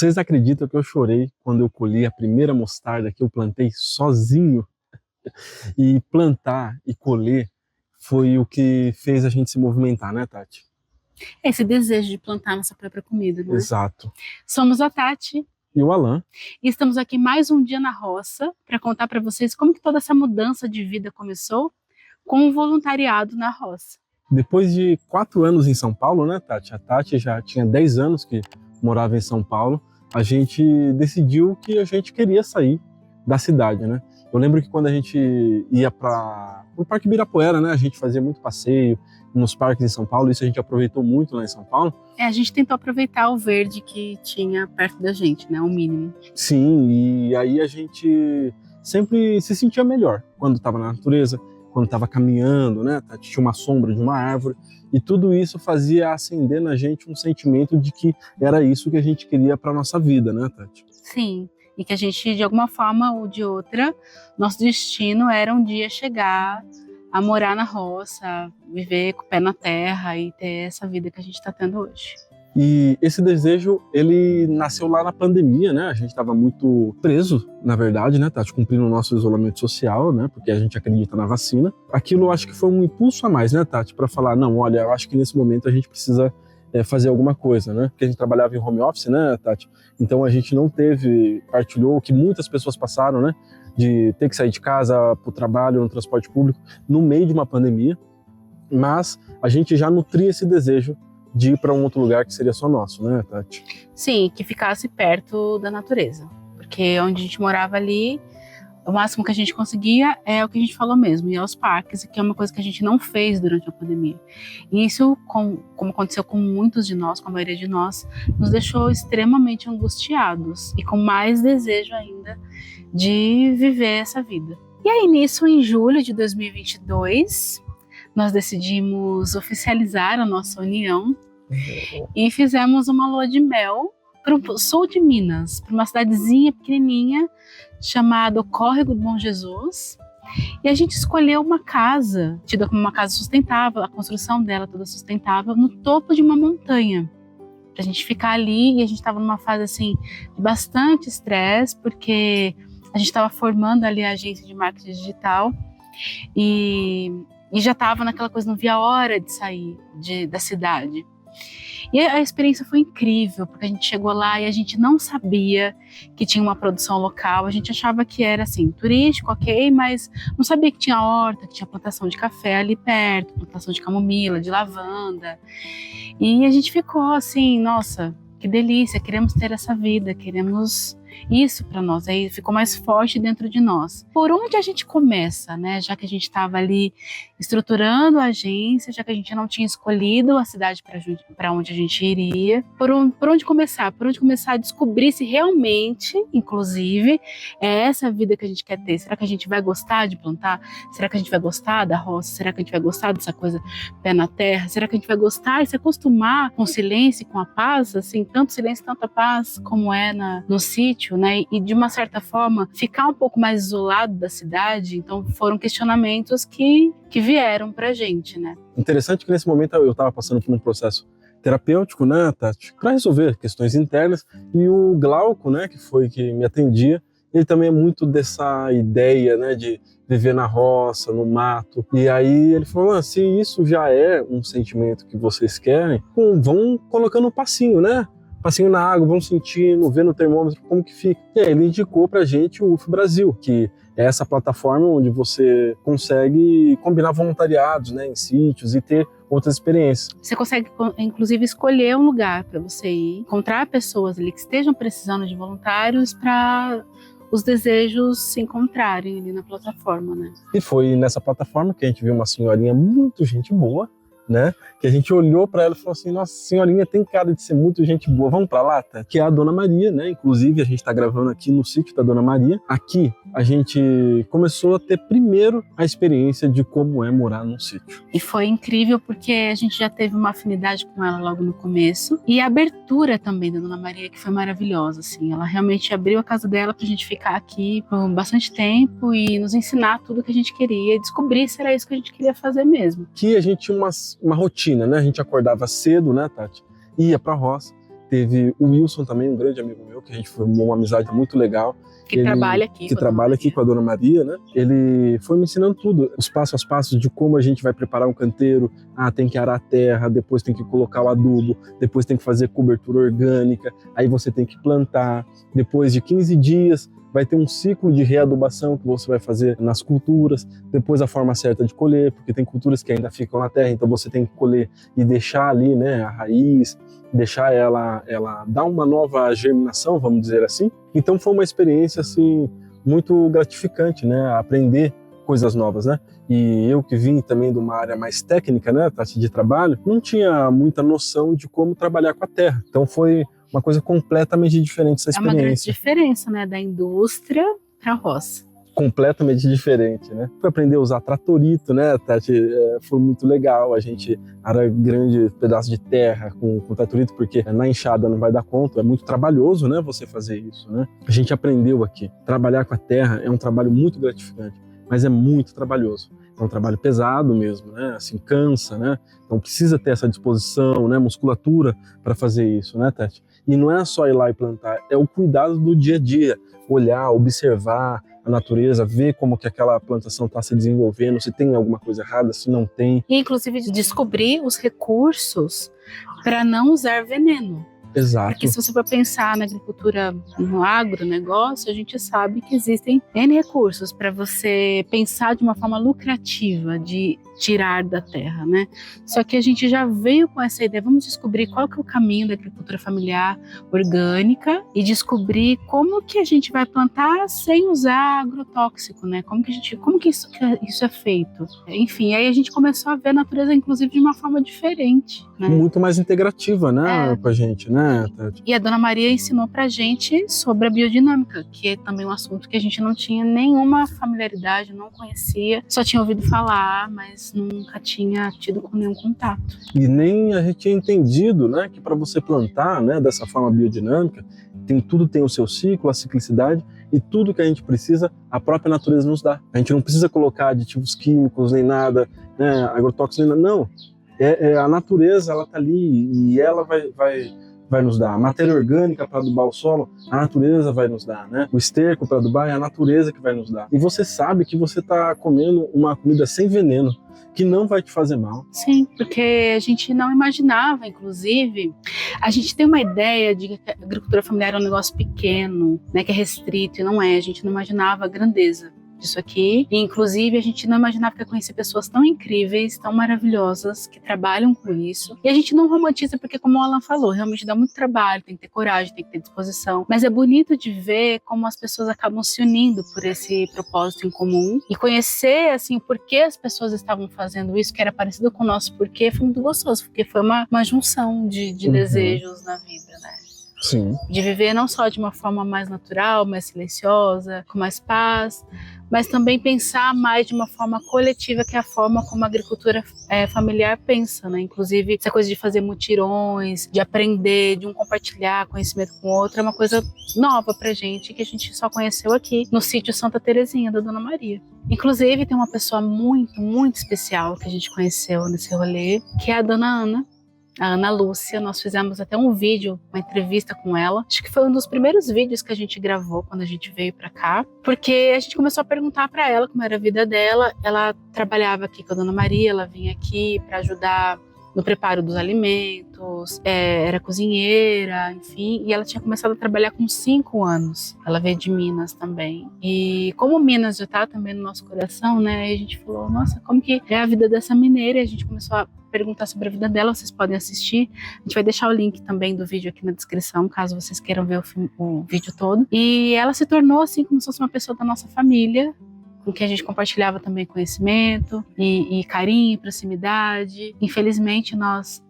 Vocês acreditam que eu chorei quando eu colhi a primeira mostarda que eu plantei sozinho? E plantar e colher foi o que fez a gente se movimentar, né, Tati? Esse desejo de plantar nossa própria comida, não é? Exato. Somos a Tati E o Alan? e estamos aqui mais um dia na roça para contar para vocês como que toda essa mudança de vida começou com o voluntariado na roça. Depois de 4 anos em São Paulo, né, Tati? A Tati já tinha 10 anos que morava em São Paulo. A gente decidiu que a gente queria sair da cidade, né? Eu lembro que quando a gente ia para o Parque Ibirapuera, né? A gente fazia muito passeio nos parques em São Paulo, isso a gente aproveitou muito lá em São Paulo. A gente tentou aproveitar o verde que tinha perto da gente, né? O mínimo. Sim, e aí a gente sempre se sentia melhor quando estava na natureza, quando estava caminhando, né? Tinha uma sombra de uma árvore, e tudo isso fazia acender na gente um sentimento de que era isso que a gente queria para nossa vida, né, Tati? Sim, e que a gente, de alguma forma ou de outra, nosso destino era um dia chegar a morar na roça, viver com o pé na terra e ter essa vida que a gente está tendo hoje. E esse desejo, ele nasceu lá na pandemia, né? A gente estava muito preso, na verdade, né, Tati? Cumprindo o nosso isolamento social, né? Porque a gente acredita na vacina. Aquilo eu acho que foi um impulso a mais, né, Tati? Para falar, não, olha, eu acho que nesse momento a gente precisa fazer alguma coisa, né? Porque a gente trabalhava em home office, né, Tati? Então a gente não partilhou o que muitas pessoas passaram, né? De ter que sair de casa para o trabalho, no transporte público, no meio de uma pandemia. Mas a gente já nutria esse desejo de ir para um outro lugar que seria só nosso, né, Tati? Sim, que ficasse perto da natureza. Porque onde a gente morava ali, o máximo que a gente conseguia é o que a gente falou mesmo, ir aos parques, que é uma coisa que a gente não fez durante a pandemia. E isso, como aconteceu com muitos de nós, com a maioria de nós, nos deixou extremamente angustiados e com mais desejo ainda de viver essa vida. E aí nisso, em julho de 2022, nós decidimos oficializar a nossa união e fizemos uma lua de mel para o sul de Minas, para uma cidadezinha pequenininha chamada Córrego do Bom Jesus. E a gente escolheu uma casa, tida como uma casa sustentável, a construção dela toda sustentável, no topo de uma montanha. Pra gente ficar ali, e a gente estava numa fase assim de bastante estresse, porque a gente estava formando ali a agência de marketing digital e já estava naquela coisa, não via a hora de sair da cidade. E a experiência foi incrível, porque a gente chegou lá e a gente não sabia que tinha uma produção local. A gente achava que era assim, turístico, ok, mas não sabia que tinha horta, que tinha plantação de café ali perto, plantação de camomila, de lavanda. E a gente ficou assim, nossa, que delícia, queremos ter essa vida, queremos isso para nós. Aí ficou mais forte dentro de nós. Por onde a gente começa, né? Já que a gente estava ali estruturando a agência, já que a gente não tinha escolhido a cidade para onde a gente iria, por onde começar? Por onde começar a descobrir se realmente, inclusive, é essa a vida que a gente quer ter? Será que a gente vai gostar de plantar? Será que a gente vai gostar da roça? Será que a gente vai gostar dessa coisa pé na terra? Será que a gente vai gostar e se acostumar com o silêncio e com a paz? Assim, tanto silêncio, tanta paz como é no sítio, né? E de uma certa forma ficar um pouco mais isolado da cidade. Então foram questionamentos que vieram pra gente, né? Interessante que nesse momento eu estava passando por um processo terapêutico, né, Tati, para resolver questões internas, e o Glauco, né, que me atendia, ele também é muito dessa ideia, né, de viver na roça, no mato. E aí ele falou, se isso já é um sentimento que vocês querem, vão colocando um passinho, né? Passinho na água, vão sentindo, vendo o termômetro, como que fica. E aí ele indicou pra gente o UF Brasil, que é essa plataforma onde você consegue combinar voluntariados, né, em sítios e ter outras experiências. Você consegue, inclusive, escolher um lugar para você ir, encontrar pessoas ali que estejam precisando de voluntários para os desejos se encontrarem ali na plataforma, né? E foi nessa plataforma que a gente viu uma senhorinha muito gente boa, né? Que a gente olhou para ela e falou assim, nossa, senhorinha tem cara de ser muito gente boa, vamos para lá, tá? Que é a Dona Maria, né? Inclusive a gente está gravando aqui no sítio da Dona Maria. Aqui a gente começou a ter primeiro a experiência de como é morar num sítio. E foi incrível porque a gente já teve uma afinidade com ela logo no começo, e a abertura também da Dona Maria, que foi maravilhosa, assim. Ela realmente abriu a casa dela pra gente ficar aqui por bastante tempo e nos ensinar tudo que a gente queria e descobrir se era isso que a gente queria fazer mesmo. Que a gente tinha uma rotina, né? A gente acordava cedo, né, Tati? Ia pra roça, Teve o Wilson também, um grande amigo meu, que a gente formou uma amizade muito legal. Que trabalha aqui com a Dona Maria, né? Ele foi me ensinando tudo, os passos a passos de como a gente vai preparar um canteiro. Tem que arar a terra, depois tem que colocar o adubo, depois tem que fazer cobertura orgânica, aí você tem que plantar. Depois de 15 dias vai ter um ciclo de readubação que você vai fazer nas culturas, depois a forma certa de colher, porque tem culturas que ainda ficam na terra, então você tem que colher e deixar ali, né, a raiz, deixar ela dar uma nova germinação, vamos dizer assim. Então foi uma experiência assim muito gratificante, né, aprender coisas novas, né? E eu que vim também de uma área mais técnica, né, Tati, de trabalho, não tinha muita noção de como trabalhar com a terra. Então foi uma coisa completamente diferente essa experiência. É uma grande diferença, né, da indústria para a roça. Completamente diferente, né? Fui aprender a usar tratorito, né, Tati? Foi muito legal. A gente era grande pedaço de terra com tratorito, porque na enxada não vai dar conta. É muito trabalhoso, né, você fazer isso, né? A gente aprendeu aqui. Trabalhar com a terra é um trabalho muito gratificante, mas é muito trabalhoso. É um trabalho pesado mesmo, né? Assim, cansa, né? Então precisa ter essa disposição, né? Musculatura para fazer isso, né, Tati? E não é só ir lá e plantar, é o cuidado do dia a dia. Olhar, observar a natureza, ver como que aquela plantação está se desenvolvendo, se tem alguma coisa errada, se não tem. E, inclusive, descobrir os recursos para não usar veneno. Exato. Porque se você for pensar na agricultura, no agronegócio, a gente sabe que existem N recursos para você pensar de uma forma lucrativa de tirar da terra, né? Só que a gente já veio com essa ideia, vamos descobrir qual que é o caminho da agricultura familiar orgânica e descobrir como que a gente vai plantar sem usar agrotóxico, né? Como que isso é feito? Enfim, aí a gente começou a ver a natureza, inclusive, de uma forma diferente, né? Muito mais integrativa, né, com a gente, né, Tati? E a Dona Maria ensinou pra gente sobre a biodinâmica, que é também um assunto que a gente não tinha nenhuma familiaridade, não conhecia, só tinha ouvido falar, mas nunca tinha tido com nenhum contato. E nem a gente tinha entendido, né, que para você plantar, né, dessa forma biodinâmica, tudo tem o seu ciclo, a ciclicidade, e tudo que a gente precisa, a própria natureza nos dá. A gente não precisa colocar aditivos químicos, nem nada, né, agrotóxicos, nem nada, não. A natureza, ela tá ali e ela vai nos dar. A matéria orgânica para adubar o solo, a natureza vai nos dar, né? O esterco para adubar é a natureza que vai nos dar. E você sabe que você está comendo uma comida sem veneno, que não vai te fazer mal. Sim, porque a gente não imaginava, inclusive, a gente tem uma ideia de que a agricultura familiar é um negócio pequeno, né, que é restrito, e não é. A gente não imaginava a grandeza disso aqui, e inclusive a gente não imaginava que ia conhecer pessoas tão incríveis, tão maravilhosas, que trabalham com isso, e a gente não romantiza porque, como o Alan falou, realmente dá muito trabalho, tem que ter coragem, tem que ter disposição, mas é bonito de ver como as pessoas acabam se unindo por esse propósito em comum, e conhecer, assim, o porquê as pessoas estavam fazendo isso, que era parecido com o nosso porquê, foi muito gostoso, porque foi uma junção de desejos na vida, né? Sim. De viver não só de uma forma mais natural, mais silenciosa, com mais paz, mas também pensar mais de uma forma coletiva, que é a forma como a agricultura familiar pensa, né? Inclusive, essa coisa de fazer mutirões, de aprender, de um compartilhar conhecimento com o outro, é uma coisa nova pra gente, que a gente só conheceu aqui no sítio Santa Terezinha, da Dona Maria. Inclusive, tem uma pessoa muito, muito especial que a gente conheceu nesse rolê, que é a Dona Ana. A Ana Lúcia, nós fizemos até um vídeo, uma entrevista com ela. Acho que foi um dos primeiros vídeos que a gente gravou quando a gente veio pra cá, porque a gente começou a perguntar pra ela como era a vida dela. Ela trabalhava aqui com a Dona Maria, ela vinha aqui pra ajudar no preparo dos alimentos, era cozinheira, enfim, e ela tinha começado a trabalhar com 5 anos. Ela veio de Minas também. E como Minas já tá também no nosso coração, né, a gente falou, nossa, como que é a vida dessa mineira? E a gente começou a perguntar sobre a vida dela, vocês podem assistir. A gente vai deixar o link também do vídeo aqui na descrição, caso vocês queiram ver o vídeo todo. E ela se tornou, assim, como se fosse uma pessoa da nossa família, com quem a gente compartilhava também conhecimento e carinho, proximidade. Infelizmente, nós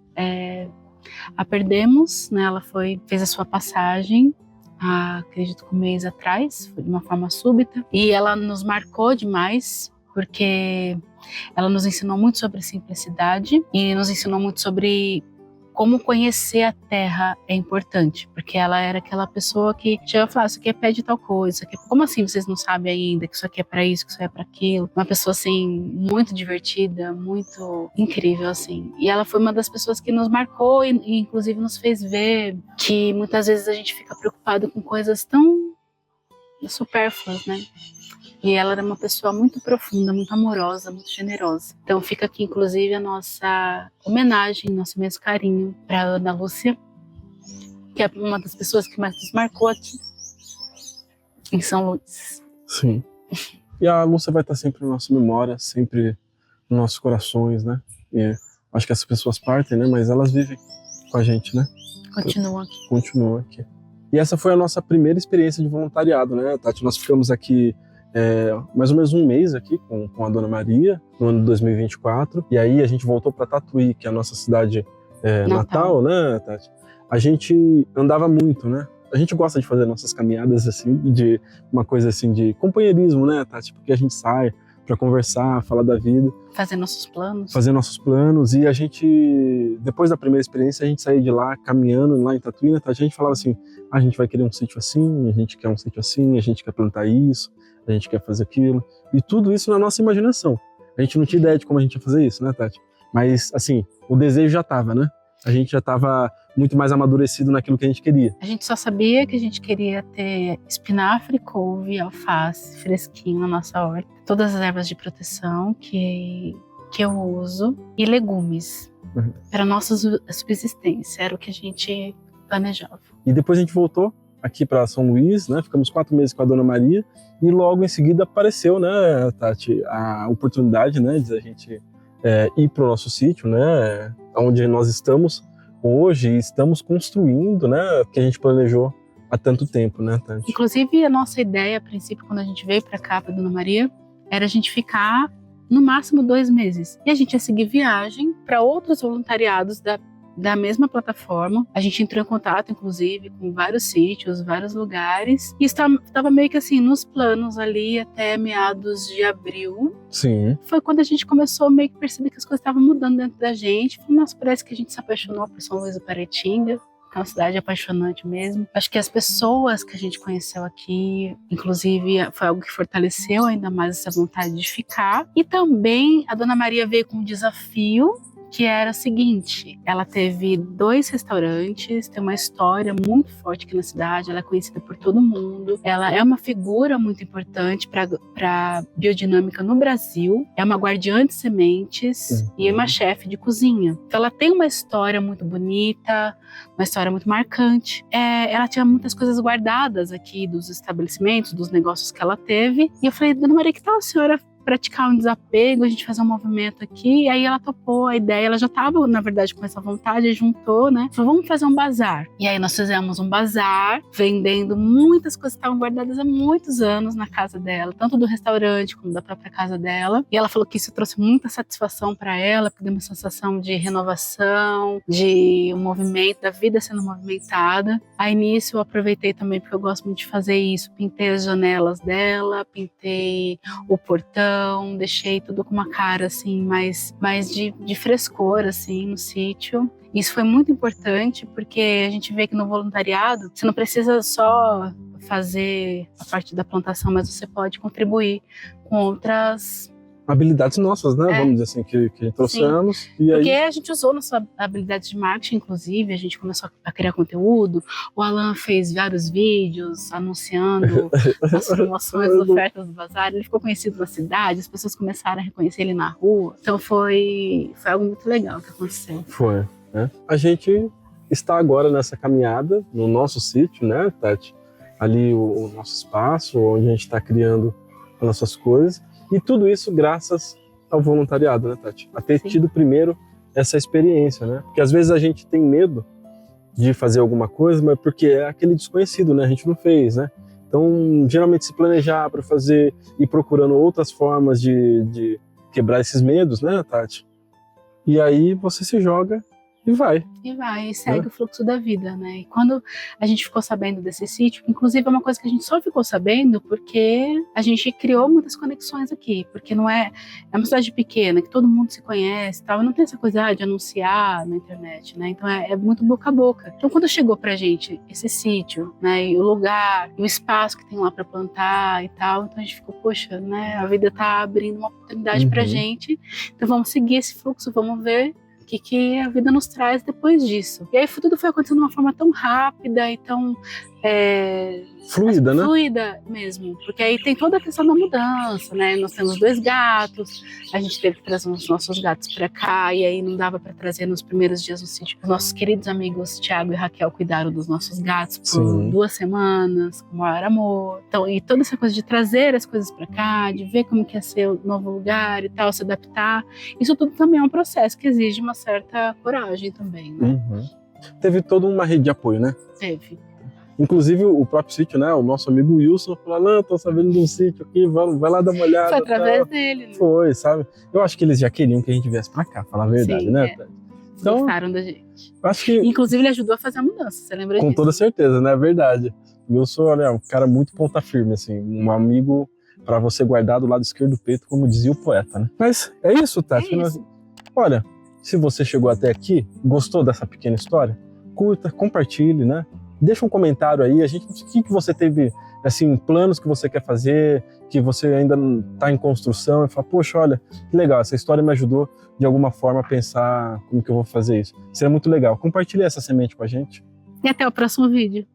a perdemos, né? Ela fez a sua passagem, acredito que um mês atrás, foi de uma forma súbita, e ela nos marcou demais, porque ela nos ensinou muito sobre simplicidade e nos ensinou muito sobre como conhecer a terra é importante, porque ela era aquela pessoa que chegava e falava, isso aqui é pé de tal coisa, isso aqui como assim vocês não sabem ainda que isso aqui é para isso, que isso é para aquilo? Uma pessoa assim muito divertida, muito incrível assim. E ela foi uma das pessoas que nos marcou e inclusive nos fez ver que muitas vezes a gente fica preocupado com coisas tão supérfluas, né? E ela era uma pessoa muito profunda, muito amorosa, muito generosa. Então fica aqui, inclusive, a nossa homenagem, nosso imenso carinho para Ana Lúcia, que é uma das pessoas que mais nos marcou aqui em São Luís. Sim. E a Lúcia vai estar sempre na nossa memória, sempre nos nossos corações, né? E acho que essas pessoas partem, né? Mas elas vivem com a gente, né? Continuam aqui. Continuam aqui. E essa foi a nossa primeira experiência de voluntariado, né, Tati? Nós ficamos aqui mais ou menos um mês aqui com a Dona Maria, no ano de 2024. E aí a gente voltou para Tatuí, que é a nossa cidade natal, né, Tati? A gente andava muito, né? A gente gosta de fazer nossas caminhadas assim, de uma coisa assim de companheirismo, né, Tati? Porque a gente sai para conversar, falar da vida. Fazer nossos planos. Fazer nossos planos. E a gente, depois da primeira experiência, a gente saía de lá caminhando lá em Tatuí, né, Tati? A gente falava assim, a gente vai querer um sítio assim, a gente quer um sítio assim, a gente quer plantar isso, a gente quer fazer aquilo. E tudo isso na nossa imaginação. A gente não tinha ideia de como a gente ia fazer isso, né, Tati? Mas, assim, o desejo já estava, né? A gente já estava muito mais amadurecido naquilo que a gente queria. A gente só sabia que a gente queria ter espinafre, couve, alface fresquinho na nossa horta. Todas as ervas de proteção que eu uso e legumes para nossa subsistência. Era o que a gente planejava. E depois a gente voltou aqui para São Luís, né? Ficamos 4 meses com a Dona Maria e logo em seguida apareceu, né, Tati, a oportunidade, né, de a gente ir para o nosso sítio, né, onde nós estamos hoje e estamos construindo, né, que a gente planejou há tanto tempo, né, Tati? Inclusive a nossa ideia, a princípio, quando a gente veio para cá, para Dona Maria, era a gente ficar no máximo 2 meses. E a gente ia seguir viagem para outros voluntariados da mesma plataforma. A gente entrou em contato, inclusive, com vários sítios, vários lugares. E estava meio que assim, nos planos ali até meados de abril. Sim. Foi quando a gente começou a meio que perceber que as coisas estavam mudando dentro da gente. Falei, nossa, parece que a gente se apaixonou por São Luís do Paraitinga. É uma cidade apaixonante mesmo. Acho que as pessoas que a gente conheceu aqui, inclusive, foi algo que fortaleceu ainda mais essa vontade de ficar. E também a Dona Maria veio com um desafio, que era o seguinte, ela teve 2 restaurantes, tem uma história muito forte aqui na cidade, ela é conhecida por todo mundo, ela é uma figura muito importante para biodinâmica no Brasil, é uma guardiã de sementes e é uma chefe de cozinha. Então ela tem uma história muito bonita, uma história muito marcante. Ela tinha muitas coisas guardadas aqui dos estabelecimentos, dos negócios que ela teve, e eu falei, Dona Maria, que tal a senhora praticar um desapego, a gente fazer um movimento aqui? E aí ela topou a ideia, ela já estava, na verdade, com essa vontade, juntou, né? Falou, vamos fazer um bazar. E aí nós fizemos um bazar, vendendo muitas coisas que estavam guardadas há muitos anos na casa dela, tanto do restaurante como da própria casa dela. E ela falou que isso trouxe muita satisfação para ela, porque deu uma sensação de renovação, de um movimento, da vida sendo movimentada. Aí nisso eu aproveitei também, porque eu gosto muito de fazer isso, pintei as janelas dela, pintei o portão, deixei tudo com uma cara assim, mais de frescor assim no sítio. Isso foi muito importante porque a gente vê que no voluntariado você não precisa só fazer a parte da plantação, mas você pode contribuir com outras habilidades nossas, né? Vamos dizer assim, que trouxemos. Sim. E porque aí... a gente usou nossas habilidades de marketing, inclusive, a gente começou a criar conteúdo. O Alan fez vários vídeos anunciando as promoções, as ofertas do bazar. Ele ficou conhecido na cidade, as pessoas começaram a reconhecer ele na rua. Então foi algo muito legal que aconteceu. Foi, né? A gente está agora nessa caminhada no nosso sítio, né, Tati? Ali o nosso espaço, onde a gente está criando as nossas coisas. E tudo isso graças ao voluntariado, né, Tati? A ter tido primeiro essa experiência, né? Porque às vezes a gente tem medo de fazer alguma coisa, mas porque é aquele desconhecido, né? A gente não fez, né? Então, geralmente se planejar para fazer e procurando outras formas de quebrar esses medos, né, Tati? E aí você se joga e vai. E segue o fluxo da vida, né? E quando a gente ficou sabendo desse sítio, inclusive é uma coisa que a gente só ficou sabendo porque a gente criou muitas conexões aqui, porque não é uma cidade pequena, que todo mundo se conhece e tal, não tem essa coisa de anunciar na internet, né? Então é muito boca a boca. Então quando chegou pra gente esse sítio, né, e o lugar, e o espaço que tem lá pra plantar e tal, então a gente ficou, poxa, né, a vida tá abrindo uma oportunidade pra gente, então vamos seguir esse fluxo, vamos ver o que a vida nos traz depois disso. E aí tudo foi acontecendo de uma forma tão rápida e tão fluida, né? Fluida mesmo, porque aí tem toda a questão da mudança, né? Nós temos 2 gatos, a gente teve que trazer os nossos gatos para cá, e aí não dava para trazer nos primeiros dias no sítio. Os nossos queridos amigos Thiago e Raquel cuidaram dos nossos gatos por 2 semanas, com o maior amor. Então, e toda essa coisa de trazer as coisas para cá, de ver como que ia ser o novo lugar e tal, se adaptar, isso tudo também é um processo que exige uma certa coragem também, né? Teve toda uma rede de apoio, né? Teve. Inclusive o próprio sítio, né? O nosso amigo Wilson falou, não, tô sabendo de um sítio aqui, vai lá dar uma olhada. Foi através dele, né? Foi, sabe? Eu acho que eles já queriam que a gente viesse pra cá, falar a verdade, sim, né? Então, gostaram da gente. Acho que... Inclusive ele ajudou a fazer a mudança, você lembra disso? Com toda certeza, né? É verdade. O Wilson, olha, é um cara muito ponta firme, assim, um amigo pra você guardar do lado esquerdo do peito, como dizia o poeta, né? Mas é isso, Tati. Olha, se você chegou até aqui, gostou dessa pequena história, curta, compartilhe, né? Deixa um comentário aí, o que você teve, assim, planos que você quer fazer, que você ainda está em construção, e fala, poxa, olha, que legal, essa história me ajudou de alguma forma a pensar como que eu vou fazer isso. Seria muito legal. Compartilhe essa semente com a gente. E até o próximo vídeo.